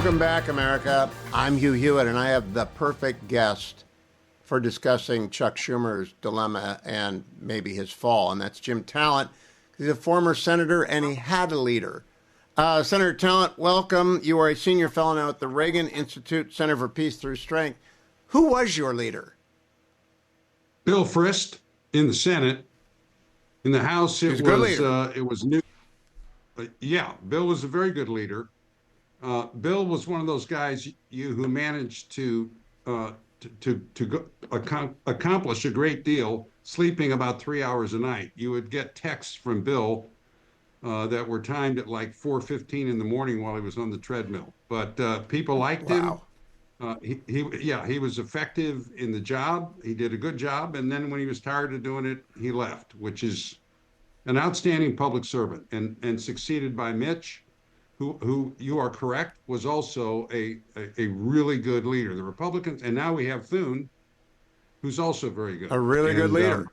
Welcome back, America. I'm Hugh Hewitt, and I have the perfect guest for discussing Chuck Schumer's dilemma and maybe his fall, and that's Jim Talent. He's a former senator, and he had a leader. Senator Talent, welcome. You are a senior fellow now at the Reagan Institute Center for Peace Through Strength. Who was your leader? Bill Frist in the Senate. In the House, it was new. Yeah, Bill was a very good leader. Bill was one of those guys who managed to accomplish a great deal, sleeping about 3 hours a night. You would get texts from Bill that were timed at like 4:15 in the morning while he was on the treadmill. But people liked him. He was effective in the job. He did a good job. And then when he was tired of doing it, he left, which is an outstanding public servant, and succeeded by Mitch, who you are correct, was also a really good leader. The Republicans, and now we have Thune, who's also very good. A really good leader.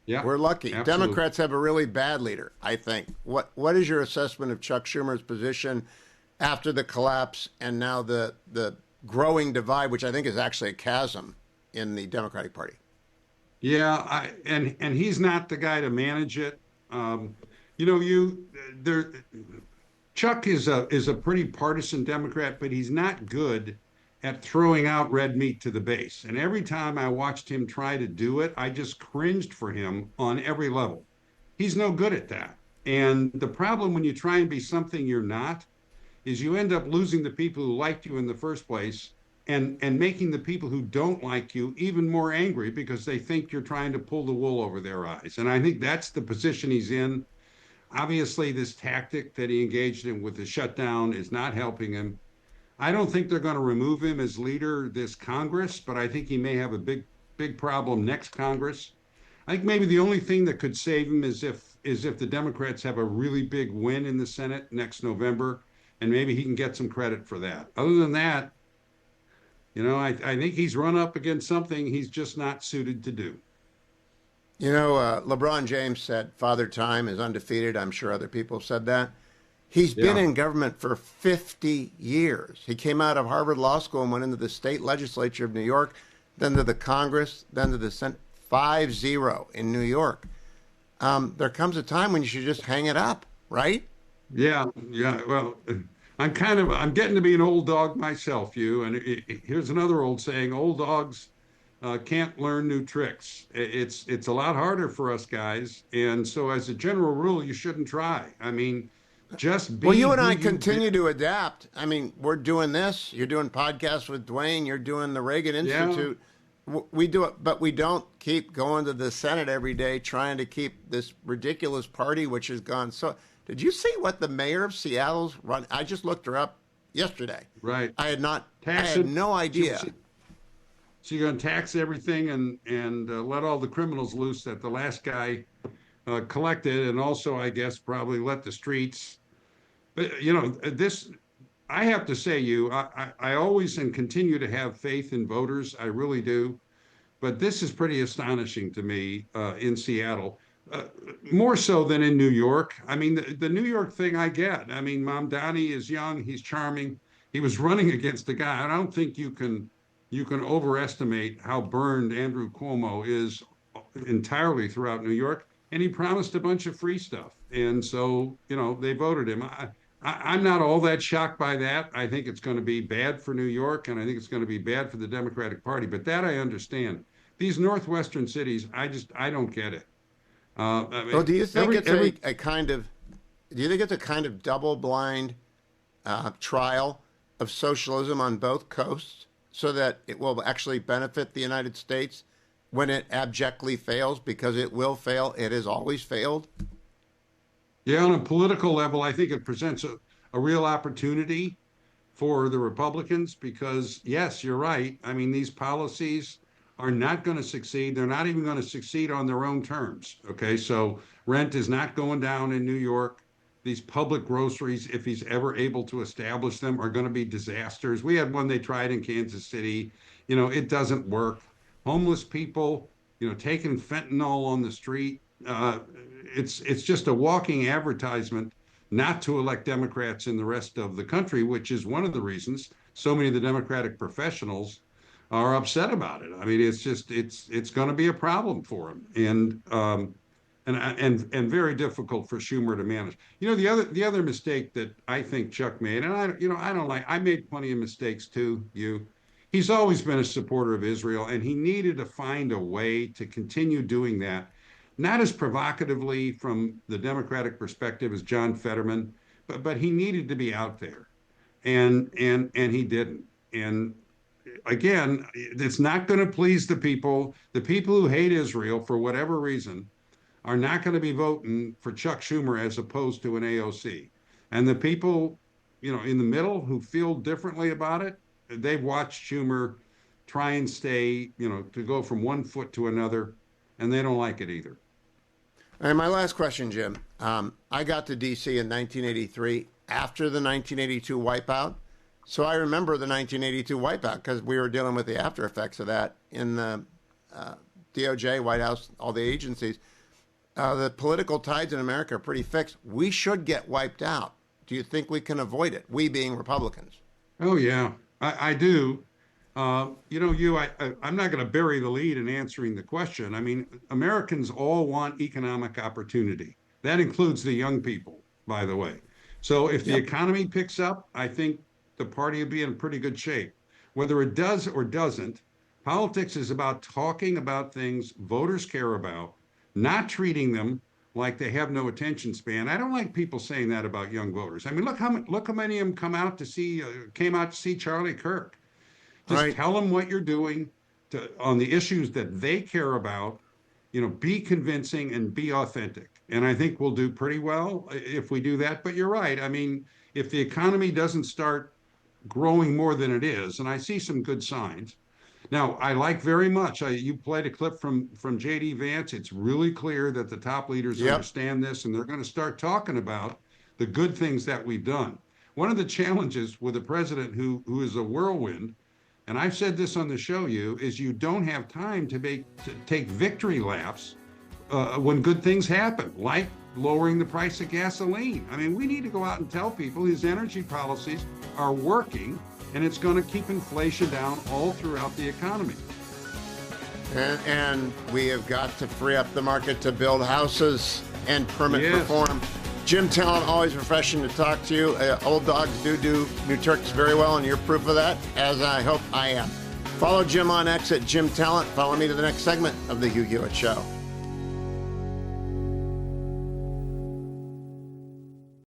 Yeah, we're lucky. Absolutely. Democrats have a really bad leader, I think. What is your assessment of Chuck Schumer's position after the collapse and now the growing divide, which I think is actually a chasm in the Democratic Party? Yeah, and he's not the guy to manage it. Chuck is a pretty partisan Democrat, but he's not good at throwing out red meat to the base. And every time I watched him try to do it, I just cringed for him on every level. He's no good at that. And the problem when you try and be something you're not is you end up losing the people who liked you in the first place, and making the people who don't like you even more angry because they think you're trying to pull the wool over their eyes. And I think that's the position he's in. Obviously, this tactic that he engaged in with the shutdown is not helping him. I don't think they're going to remove him as leader this Congress, but I think he may have a big problem next Congress. I think maybe the only thing that could save him is if the Democrats have a really big win in the Senate next November, and maybe he can get some credit for that. Other than that, I think he's run up against something he's just not suited to do. LeBron James said Father Time is undefeated. I'm sure other people have said that. He's been in government for 50 years. He came out of Harvard Law School and went into the state legislature of New York, then to the Congress, then to the Senate. 5-0 in New York. There comes a time when you should just hang it up, right? Yeah. Well, I'm getting to be an old dog myself, Hugh. And here's another old saying: old dogs can't learn new tricks. It's a lot harder for us guys, and so as a general rule, you shouldn't try. I mean, just be. Well, you and I continue to adapt. I mean, we're doing this. You're doing podcasts with Dwayne. You're doing the Reagan Institute. Yeah. We do it, but we don't keep going to the Senate every day trying to keep this ridiculous party, which has gone so. Did you see what the mayor of Seattle's run? I just looked her up yesterday. Right. I had no idea. So you're going to tax everything and let all the criminals loose that the last guy collected, and also, I guess, probably let the streets. But this. I have to say, I always and continue to have faith in voters. I really do. But this is pretty astonishing to me in Seattle, more so than in New York. I mean, the New York thing I get. I mean, Mamdani is young. He's charming. He was running against a guy. I don't think you can overestimate how burned Andrew Cuomo is entirely throughout New York. And he promised a bunch of free stuff. And so, they voted him. I'm not all that shocked by that. I think it's going to be bad for New York, and I think it's going to be bad for the Democratic Party. But that I understand. These northwestern cities, I don't get it. Do you think it's a kind of double-blind trial of socialism on both coasts, so that it will actually benefit the United States when it abjectly fails, because it will fail? It has always failed. Yeah, on a political level, I think it presents a real opportunity for the Republicans because, yes, you're right. I mean, these policies are not going to succeed. They're not even going to succeed on their own terms. Okay, so rent is not going down in New York. These public groceries, if he's ever able to establish them, are going to be disasters. We had one they tried in Kansas City. It doesn't work. Homeless people, taking fentanyl on the street. It's just a walking advertisement not to elect Democrats in the rest of the country, which is one of the reasons so many of the Democratic professionals are upset about it. I mean, it's going to be a problem for him, and very difficult for Schumer to manage. You know, the other mistake that I think Chuck made, and I don't like. I made plenty of mistakes too. He's always been a supporter of Israel, and he needed to find a way to continue doing that, not as provocatively from the Democratic perspective as John Fetterman, but he needed to be out there, and he didn't. And again, it's not going to please the people. The people who hate Israel for whatever reason are not going to be voting for Chuck Schumer as opposed to an AOC. And the people, in the middle who feel differently about it, they've watched Schumer try and stay, to go from one foot to another, and they don't like it either. And my last question, Jim. I got to D.C. in 1983 after the 1982 wipeout. So I remember the 1982 wipeout because we were dealing with the after effects of that in the DOJ, White House, all the agencies. The political tides in America are pretty fixed. We should get wiped out. Do you think we can avoid it? We being Republicans. Oh, yeah, I do. I'm not going to bury the lead in answering the question. I mean, Americans all want economic opportunity. That includes the young people, by the way. So if the economy picks up, I think the party will be in pretty good shape. Whether it does or doesn't, politics is about talking about things voters care about, not treating them like they have no attention span. I don't like people saying that about young voters. I mean, look how many of them came out to see Charlie Kirk. Just tell them what you're doing on the issues that they care about. Be convincing and be authentic. And I think we'll do pretty well if we do that. But you're right. I mean, if the economy doesn't start growing more than it is, and I see some good signs. Now, I like very much, you played a clip from J.D. Vance. It's really clear that the top leaders understand this, and they're going to start talking about the good things that we've done. One of the challenges with a president who is a whirlwind, and I've said this on the show, is you don't have time to take victory laps when good things happen, like lowering the price of gasoline. I mean, we need to go out and tell people his energy policies are working, and it's going to keep inflation down all throughout the economy. And we have got to free up the market to build houses and permit reform. Jim Talent, always refreshing to talk to you. Old dogs do new turkeys very well, and you're proof of that, as I hope I am. Follow Jim on X at Jim Talent. Follow me to the next segment of The Hugh Hewitt Show.